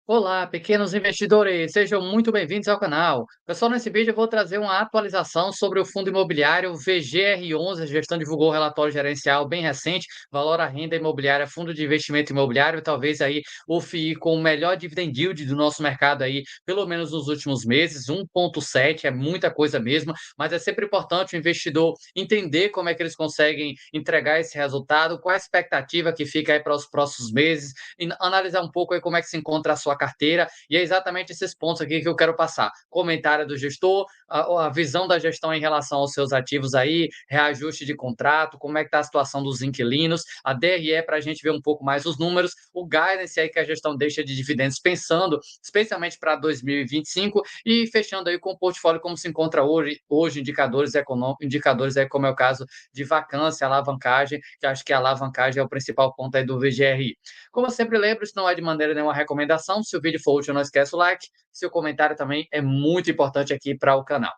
Olá, pequenos investidores, sejam muito bem-vindos ao canal. Pessoal, nesse vídeo eu vou trazer uma atualização sobre o fundo imobiliário VGR11. A gestão divulgou o relatório gerencial bem recente, valor à renda imobiliária, fundo de investimento imobiliário, talvez aí o FII com o melhor dividend yield do nosso mercado aí, pelo menos nos últimos meses, 1,7, é muita coisa mesmo, mas é sempre importante o investidor entender como é que eles conseguem entregar esse resultado, qual a expectativa que fica aí para os próximos meses, e analisar um pouco aí como é que se encontra a sua carteira, e é exatamente esses pontos aqui que eu quero passar. Comentário do gestor, a visão da gestão em relação aos seus ativos aí, reajuste de contrato, como é que está a situação dos inquilinos, a DRE para a gente ver um pouco mais os números, o guidance aí que a gestão deixa de dividendos pensando, especialmente para 2025, e fechando aí com o portfólio como se encontra hoje indicadores econômicos, indicadores aí como é o caso de vacância, alavancagem, que acho que a alavancagem é o principal ponto aí do VGRI. Como eu sempre lembro, isso não é de maneira nenhuma recomendação. Se o vídeo for útil, não esquece o like. Seu comentário também é muito importante aqui para o canal.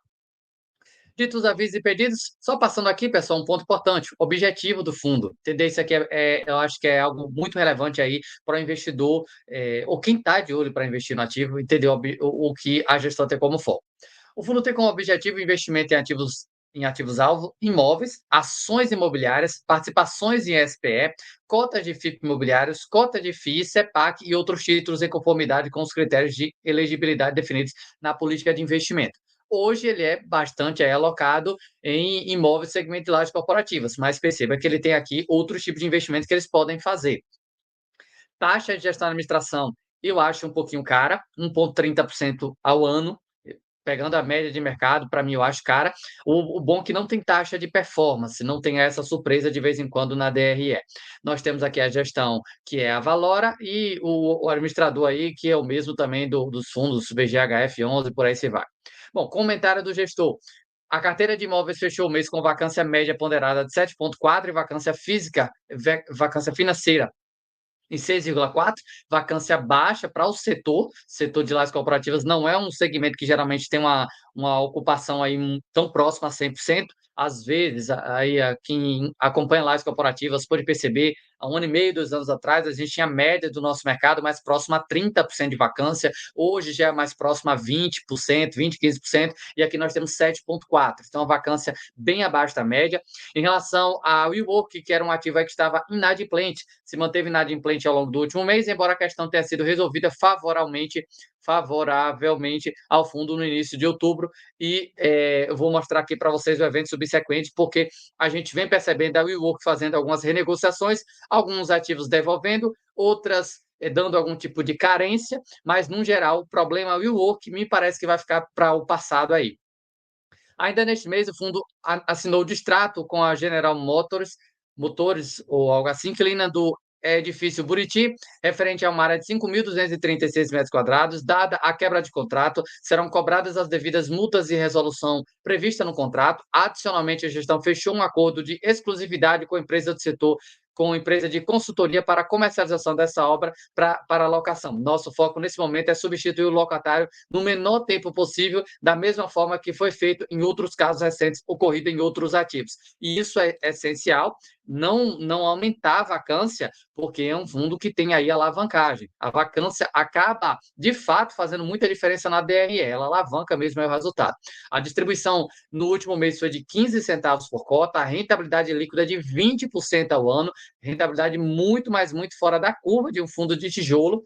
Ditos os avisos e pedidos, só passando aqui, pessoal, um ponto importante: objetivo do fundo. Entender isso aqui eu acho que é algo muito relevante aí para o investidor, ou quem está de olho para investir no ativo, entender o que a gestão tem como foco. O fundo tem como objetivo investimento em ativos-alvo, imóveis, ações imobiliárias, participações em SPE, cotas de FIP imobiliários, cota de FII, CEPAC e outros títulos em conformidade com os critérios de elegibilidade definidos na política de investimento. Hoje ele é bastante alocado em imóveis segmento de lajes corporativas, mas perceba que ele tem aqui outros tipos de investimentos que eles podem fazer. Taxa de gestão e administração, eu acho um pouquinho cara, 1,30% ao ano, pegando a média de mercado, para mim eu acho cara. O bom é que não tem taxa de performance, não tem essa surpresa de vez em quando na DRE. Nós temos aqui a gestão, que é a Valora, e o administrador aí, que é o mesmo também dos fundos VGHF11, por aí se vai. Bom, comentário do gestor. A carteira de imóveis fechou o mês com vacância média ponderada de 7,4 e vacância financeira em 6,4, vacância baixa para o setor de lajes corporativas não é um segmento que geralmente tem uma ocupação aí tão próxima a 100%. Às vezes, aí quem acompanha lajes corporativas pode perceber, há 1 ano e meio, 2 anos atrás, a gente tinha a média do nosso mercado mais próxima a 30% de vacância, hoje já é mais próxima a 20%, 20, 15%, e aqui nós temos 7,4%, então a vacância bem abaixo da média. Em relação ao WeWork, que era um ativo aí que estava inadimplente, se manteve inadimplente ao longo do último mês, embora a questão tenha sido resolvida favoravelmente ao fundo no início de outubro. E eu vou mostrar aqui para vocês o evento subsequente, porque a gente vem percebendo a WeWork fazendo algumas renegociações, alguns ativos devolvendo, outras dando algum tipo de carência, mas, no geral, o problema WeWork me parece que vai ficar para o passado aí. Ainda neste mês, o fundo assinou o distrato com a General Motors ou algo assim, inclina do edifício Buriti, referente a uma área de 5.236 metros quadrados. Dada a quebra de contrato, serão cobradas as devidas multas e resolução prevista no contrato. Adicionalmente, a gestão fechou um acordo de exclusividade com a empresa do setor, com a empresa de consultoria para a comercialização dessa obra para locação. Nosso foco nesse momento é substituir o locatário no menor tempo possível, da mesma forma que foi feito em outros casos recentes, ocorrido em outros ativos. E isso é essencial, não aumentar a vacância, porque é um fundo que tem aí alavancagem. A vacância acaba, de fato, fazendo muita diferença na DRE, ela alavanca mesmo o resultado. A distribuição no último mês foi de 15 centavos por cota, a rentabilidade líquida de 20% ao ano, rentabilidade muito, mas muito fora da curva de um fundo de tijolo,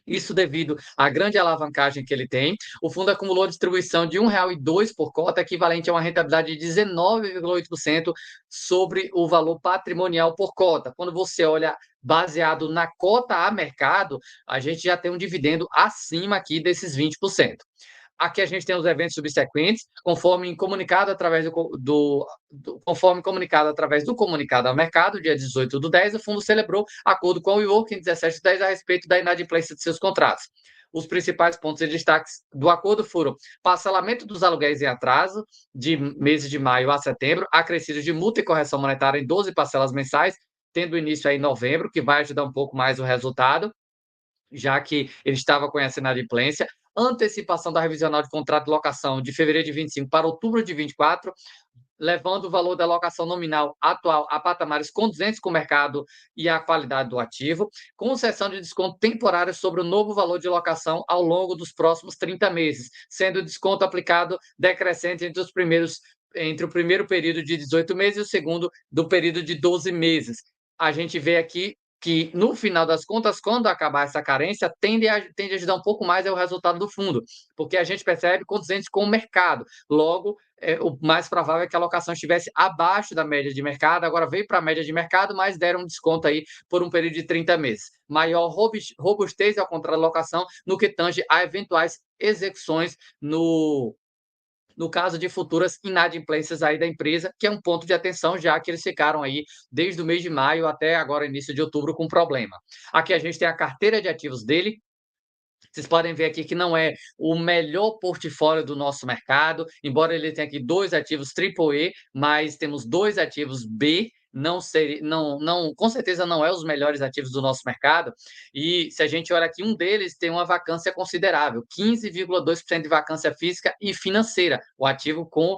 isso devido à grande alavancagem que ele tem. O fundo acumulou distribuição de R$ 1,02 por cota, equivalente a uma rentabilidade de 19,8% sobre o valor patrimonial por cota. Quando você olha baseado na cota a mercado, a gente já tem um dividendo acima aqui desses 20%. Aqui a gente tem os eventos subsequentes, conforme comunicado através do comunicado ao mercado, dia 18/10, o fundo celebrou acordo com o WeWork em 17/10 a respeito da inadimplência de seus contratos. Os principais pontos e destaques do acordo foram parcelamento dos aluguéis em atraso de meses de maio a setembro, acrescidos de multa e correção monetária em 12 parcelas mensais, tendo início aí em novembro, que vai ajudar um pouco mais o resultado, já que ele estava com essa inadimplência, antecipação da revisional de contrato de locação de fevereiro de 25 para outubro de 24, levando o valor da alocação nominal atual a patamares condizentes com o mercado e a qualidade do ativo, concessão de desconto temporário sobre o novo valor de locação ao longo dos próximos 30 meses, sendo o desconto aplicado decrescente entre o primeiro período de 18 meses e o segundo do período de 12 meses. A gente vê aqui que, no final das contas, quando acabar essa carência, tende a ajudar um pouco mais o resultado do fundo, porque a gente percebe condizentes com o mercado. Logo, o mais provável é que a alocação estivesse abaixo da média de mercado, agora veio para a média de mercado, mas deram um desconto aí por um período de 30 meses. Maior robustez ao contrato de alocação no que tange a eventuais execuções no caso de futuras inadimplências aí da empresa, que é um ponto de atenção, já que eles ficaram aí desde o mês de maio até agora, início de outubro, com problema. Aqui a gente tem a carteira de ativos dele. Vocês podem ver aqui que não é o melhor portfólio do nosso mercado, embora ele tenha aqui dois ativos AAA, mas temos dois ativos B, com certeza não é os melhores ativos do nosso mercado. E se a gente olha aqui, um deles tem uma vacância considerável, 15,2% de vacância física e financeira, o ativo com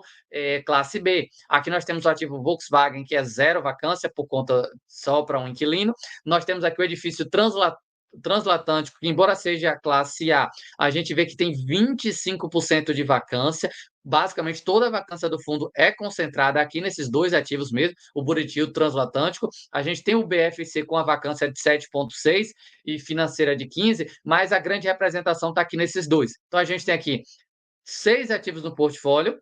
classe B. Aqui nós temos o ativo Volkswagen, que é zero vacância por conta só para um inquilino. Nós temos aqui o edifício Transatlântico, que embora seja a classe A gente vê que tem 25% de vacância. Basicamente, toda a vacância do fundo é concentrada aqui nesses dois ativos mesmo, o Buriti e o Transatlântico. A gente tem o BFC com a vacância de 7,6 e financeira de 15, mas a grande representação está aqui nesses dois. Então, a gente tem aqui 6 ativos no portfólio,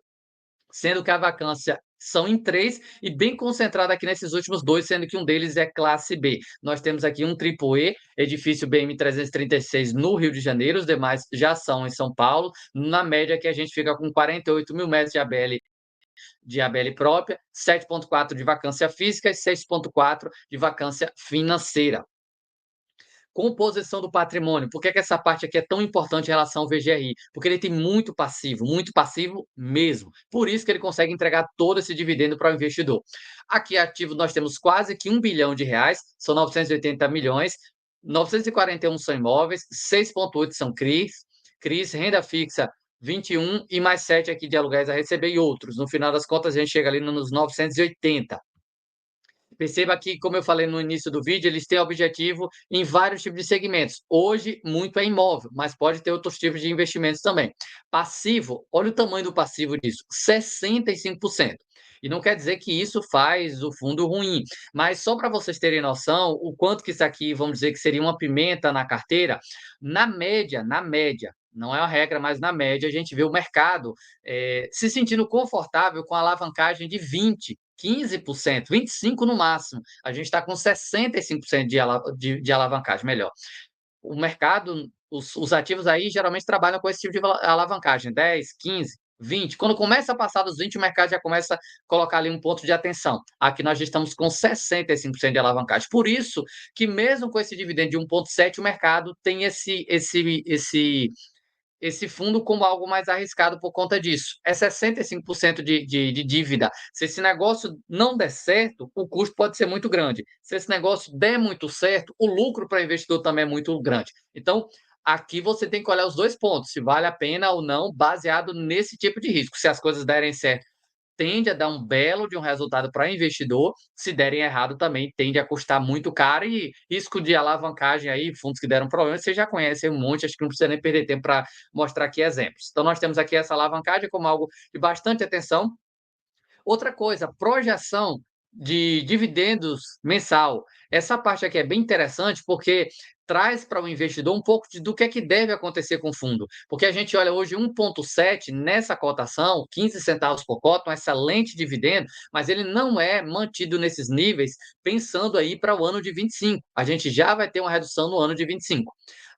sendo que a vacância são em 3 e bem concentrada aqui nesses últimos dois, sendo que um deles é classe B. Nós temos aqui um AAA, edifício BM 336 no Rio de Janeiro, os demais já são em São Paulo, na média que a gente fica com 48 mil metros de ABL própria, 7,4 de vacância física e 6,4 de vacância financeira. Composição do patrimônio. Por que essa parte aqui é tão importante em relação ao VGRI? Porque ele tem muito passivo mesmo. Por isso que ele consegue entregar todo esse dividendo para o investidor. Aqui ativo nós temos quase que R$ 1 bilhão, são 980 milhões, 941 são imóveis, 6,8 são CRIs, renda fixa 21 e mais 7 aqui de aluguéis a receber e outros. No final das contas, a gente chega ali nos 980. Perceba que, como eu falei no início do vídeo, eles têm objetivo em vários tipos de segmentos. Hoje, muito é imóvel, mas pode ter outros tipos de investimentos também. Passivo, olha o tamanho do passivo disso, 65%. E não quer dizer que isso faz o fundo ruim, mas só para vocês terem noção, o quanto que isso aqui, vamos dizer que seria uma pimenta na carteira, na média, não é uma regra, mas na média a gente vê o mercado se sentindo confortável com a alavancagem de 20, 15%, 25% no máximo. A gente está com 65% de alavancagem, melhor. O mercado, os ativos aí geralmente trabalham com esse tipo de alavancagem, 10, 15, 20. Quando começa a passar dos 20, o mercado já começa a colocar ali um ponto de atenção. Aqui nós já estamos com 65% de alavancagem. Por isso que mesmo com esse dividendo de 1,7, o mercado tem esse fundo como algo mais arriscado por conta disso. É 65% de dívida. Se esse negócio não der certo, o custo pode ser muito grande. Se esse negócio der muito certo, o lucro para o investidor também é muito grande. Então, aqui você tem que olhar os dois pontos, se vale a pena ou não, baseado nesse tipo de risco. Se as coisas derem certo, tende a dar um belo de um resultado para investidor, se derem errado também tende a custar muito caro e risco de alavancagem aí, fundos que deram problema, você já conhece um monte, acho que não precisa nem perder tempo para mostrar aqui exemplos. Então nós temos aqui essa alavancagem como algo de bastante atenção. Outra coisa, projeção de dividendos mensal. Essa parte aqui é bem interessante porque traz para o investidor um pouco do que é que deve acontecer com o fundo. Porque a gente olha hoje 1,7 nessa cotação, 15 centavos por cota, um excelente dividendo, mas ele não é mantido nesses níveis pensando aí para o ano de 25. A gente já vai ter uma redução no ano de 25.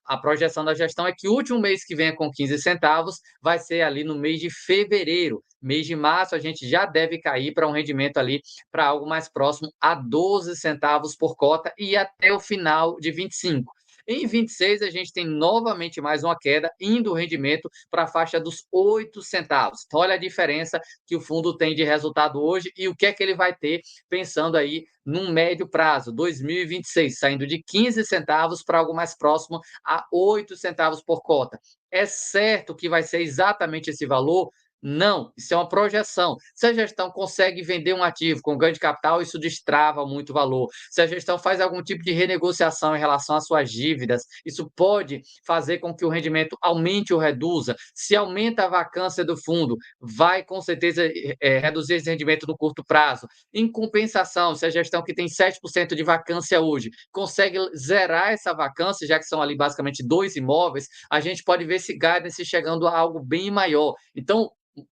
A projeção da gestão é que o último mês que venha com 15 centavos vai ser ali no mês de fevereiro. Mês de março, a gente já deve cair para um rendimento ali para algo mais próximo a 12 centavos por cota e até o final de 25. Em 26, a gente tem novamente mais uma queda, indo o rendimento para a faixa dos 8 centavos. Então, olha a diferença que o fundo tem de resultado hoje e o que é que ele vai ter pensando aí num médio prazo, 2026, saindo de 15 centavos para algo mais próximo a 8 centavos por cota. É certo que vai ser exatamente esse valor? Não, isso é uma projeção. Se a gestão consegue vender um ativo com ganho de capital, isso destrava muito o valor. Se a gestão faz algum tipo de renegociação em relação às suas dívidas, isso pode fazer com que o rendimento aumente ou reduza. Se aumenta a vacância do fundo, vai com certeza reduzir esse rendimento no curto prazo. Em compensação, se a gestão que tem 7% de vacância hoje consegue zerar essa vacância, já que são ali basicamente dois imóveis, a gente pode ver esse guidance chegando a algo bem maior. Então,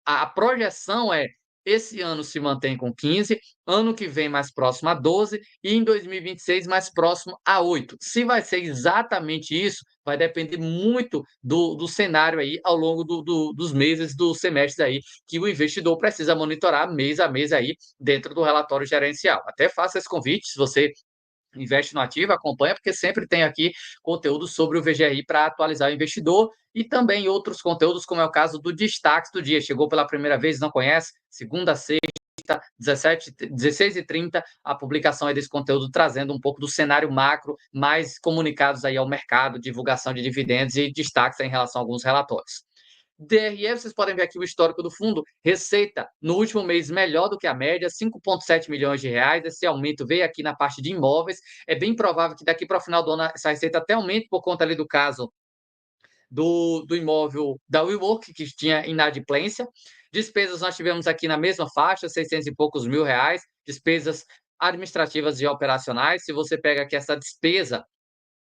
a projeção é esse ano se mantém com 15, ano que vem mais próximo a 12 e em 2026 mais próximo a 8. Se vai ser exatamente isso, vai depender muito do cenário aí ao longo dos meses, dos semestres aí, que o investidor precisa monitorar mês a mês aí dentro do relatório gerencial. Até faço esse convite, se você investe no ativo, acompanha, porque sempre tem aqui conteúdo sobre o VGRI para atualizar o investidor e também outros conteúdos, como é o caso do Destaques do Dia. Chegou pela primeira vez, não conhece? Segunda a sexta, 16h30, a publicação desse conteúdo trazendo um pouco do cenário macro, mais comunicados aí ao mercado, divulgação de dividendos e destaques em relação a alguns relatórios. DRE, vocês podem ver aqui o histórico do fundo, receita no último mês melhor do que a média, 5,7 milhões de reais, esse aumento veio aqui na parte de imóveis, é bem provável que daqui para o final do ano essa receita até aumente por conta ali do caso do imóvel da WeWork, que tinha inadimplência. Despesas nós tivemos aqui na mesma faixa, 600 e poucos mil reais, despesas administrativas e operacionais. Se você pega aqui essa despesa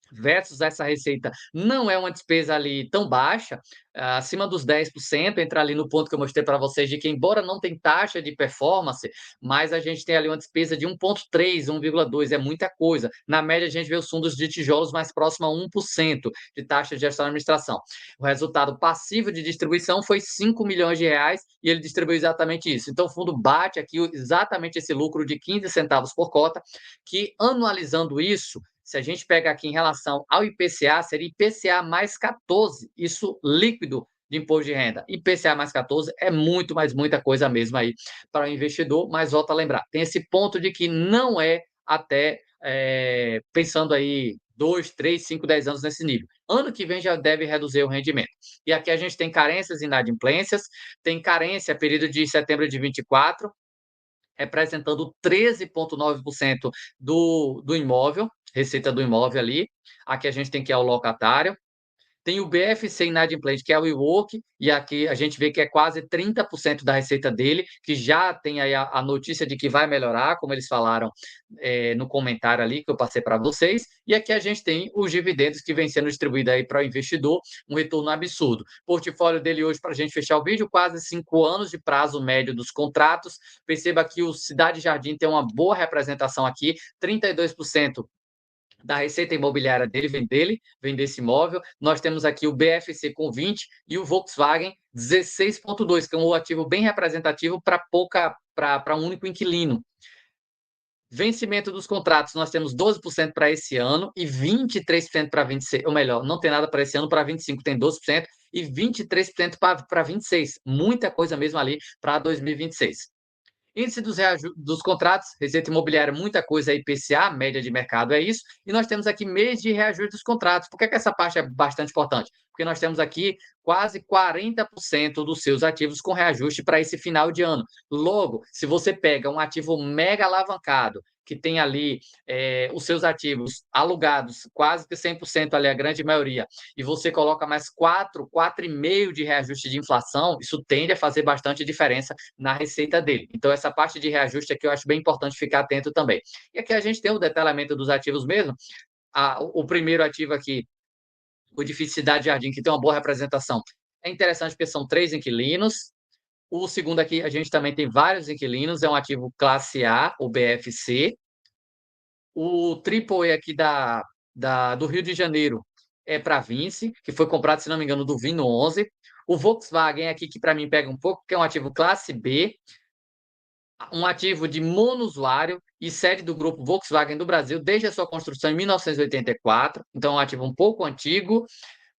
versus essa receita, não é uma despesa ali tão baixa, acima dos 10%, entra ali no ponto que eu mostrei para vocês de que embora não tem taxa de performance, mas a gente tem ali uma despesa de 1,3, 1,2, é muita coisa. Na média, a gente vê os fundos de tijolos mais próximo a 1% de taxa de gestão e administração. O resultado passivo de distribuição foi 5 milhões de reais e ele distribuiu exatamente isso. Então, o fundo bate aqui exatamente esse lucro de 15 centavos por cota, que anualizando isso, se a gente pega aqui em relação ao IPCA, seria IPCA mais 14, isso líquido de imposto de renda. IPCA mais 14 é muito, mas muita coisa mesmo aí para o investidor, mas volta a lembrar, tem esse ponto de que não é até, pensando aí 2, 3, 5, 10 anos nesse nível. Ano que vem já deve reduzir o rendimento. E aqui a gente tem carências e inadimplências, tem carência período de setembro de 24, representando 13,9% do imóvel, receita do imóvel ali. Aqui a gente tem que é o locatário. Tem o BFC inadimplente, que é o WeWork, e aqui a gente vê que é quase 30% da receita dele, que já tem aí a notícia de que vai melhorar, como eles falaram no comentário ali que eu passei para vocês. E aqui a gente tem os dividendos que vem sendo distribuídos aí para o investidor, um retorno absurdo. Portfólio dele hoje, para a gente fechar o vídeo, quase 5 anos de prazo médio dos contratos. Perceba que o Cidade Jardim tem uma boa representação aqui, 32% da receita imobiliária dele, vem desse imóvel. Nós temos aqui o BFC com 20 e o Volkswagen 16,2, que é um ativo bem representativo para um único inquilino. Vencimento dos contratos, nós temos 12% para esse ano e 23% para 26, ou melhor, não tem nada para esse ano, para 25 tem 12% e 23% para 26. Muita coisa mesmo ali para 2026. Índice dos contratos, receita imobiliária, muita coisa é IPCA, média de mercado é isso, e nós temos aqui mês de reajuste dos contratos. Por que essa parte é bastante importante? Porque nós temos aqui quase 40% dos seus ativos com reajuste para esse final de ano. Logo, se você pega um ativo mega alavancado, que tem ali os seus ativos alugados, quase que 100% ali, a grande maioria, e você coloca mais 4,5% de reajuste de inflação, isso tende a fazer bastante diferença na receita dele. Então, essa parte de reajuste aqui eu acho bem importante ficar atento também. E aqui a gente tem o detalhamento dos ativos mesmo. O primeiro ativo aqui, o edifício Cidade Jardim, que tem uma boa representação. É interessante porque são 3 inquilinos. O segundo aqui, a gente também tem vários inquilinos, é um ativo classe A, o BFC. O Triple aqui do Rio de Janeiro é para Vinci, que foi comprado, se não me engano, do Vino 11. O Volkswagen aqui, que para mim pega um pouco, que é um ativo classe B, um ativo de monousuário e sede do grupo Volkswagen do Brasil desde a sua construção em 1984. Então, é um ativo um pouco antigo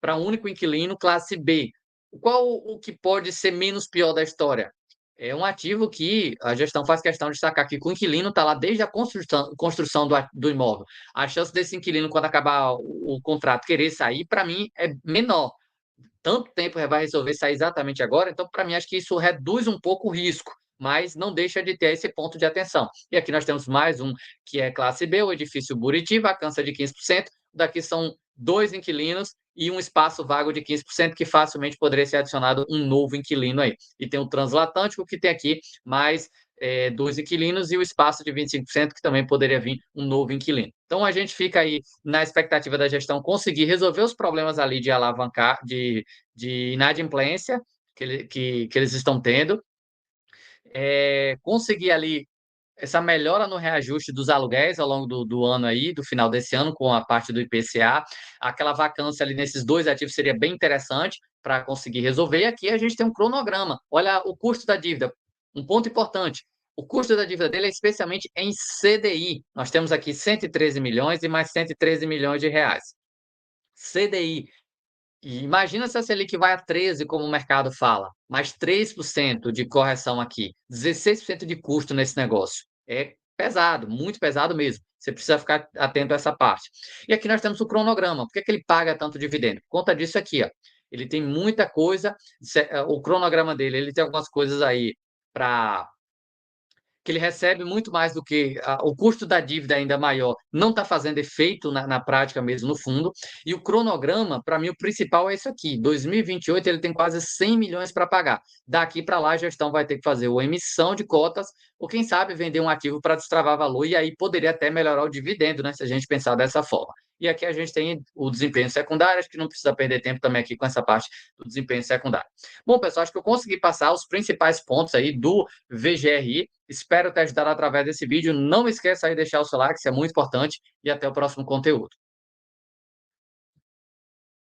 para um único inquilino, classe B. Qual o que pode ser menos pior da história? É um ativo que a gestão faz questão de destacar aqui, que o inquilino está lá desde a construção do imóvel. A chance desse inquilino, quando acabar o contrato, querer sair, para mim, é menor. tanto tempo vai resolver sair exatamente agora, então, para mim, acho que isso reduz um pouco o risco, mas não deixa de ter esse ponto de atenção. E aqui nós temos mais um, que é classe B, o edifício Buriti, vacância de 15%. Daqui são 2 inquilinos e um espaço vago de 15%, que facilmente poderia ser adicionado um novo inquilino aí. E tem o Transatlântico, que tem aqui mais 2 inquilinos, e o espaço de 25%, que também poderia vir um novo inquilino. Então, a gente fica aí na expectativa da gestão conseguir resolver os problemas ali de alavancar, de inadimplência que eles estão tendo, conseguir ali essa melhora no reajuste dos aluguéis ao longo do ano aí, do final desse ano, com a parte do IPCA. Aquela vacância ali nesses dois ativos seria bem interessante para conseguir resolver. E aqui a gente tem um cronograma. Olha o custo da dívida. Um ponto importante. O custo da dívida dele é especialmente em CDI. Nós temos aqui 113 milhões e mais 113 milhões de reais. CDI. E imagina se a Selic vai a 13, como o mercado fala, mais 3% de correção aqui, 16% de custo nesse negócio. É pesado, muito pesado mesmo. Você precisa ficar atento a essa parte. E aqui nós temos o cronograma. Por que que ele paga tanto dividendo? Por conta disso aqui, ó. Ele tem muita coisa, o cronograma dele, ele tem algumas coisas aí para que ele recebe muito mais do que o custo da dívida ainda maior, não está fazendo efeito na prática mesmo, no fundo. E o cronograma, para mim, o principal é isso aqui. 2028 ele tem quase 100 milhões para pagar. Daqui para lá a gestão vai ter que fazer uma emissão de cotas, ou quem sabe vender um ativo para destravar valor, e aí poderia até melhorar o dividendo, né, se a gente pensar dessa forma. E aqui a gente tem o desempenho secundário, acho que não precisa perder tempo também aqui com essa parte do desempenho secundário. Bom, pessoal, acho que eu consegui passar os principais pontos aí do VGRI. Espero ter ajudado através desse vídeo. Não esqueça aí de deixar o seu like, isso é muito importante, e até o próximo conteúdo.